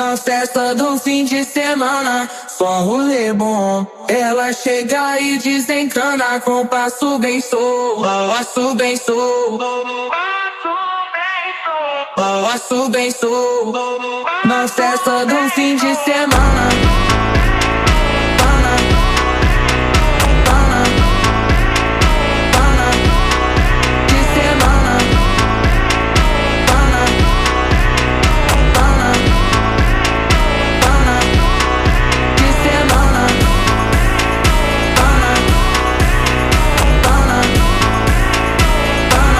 Na festa do fim de semana, só rolê bom. Ela chega e desencana com passo bem solto, passo bem solto, passo bem solto. Na festa do fim de semana.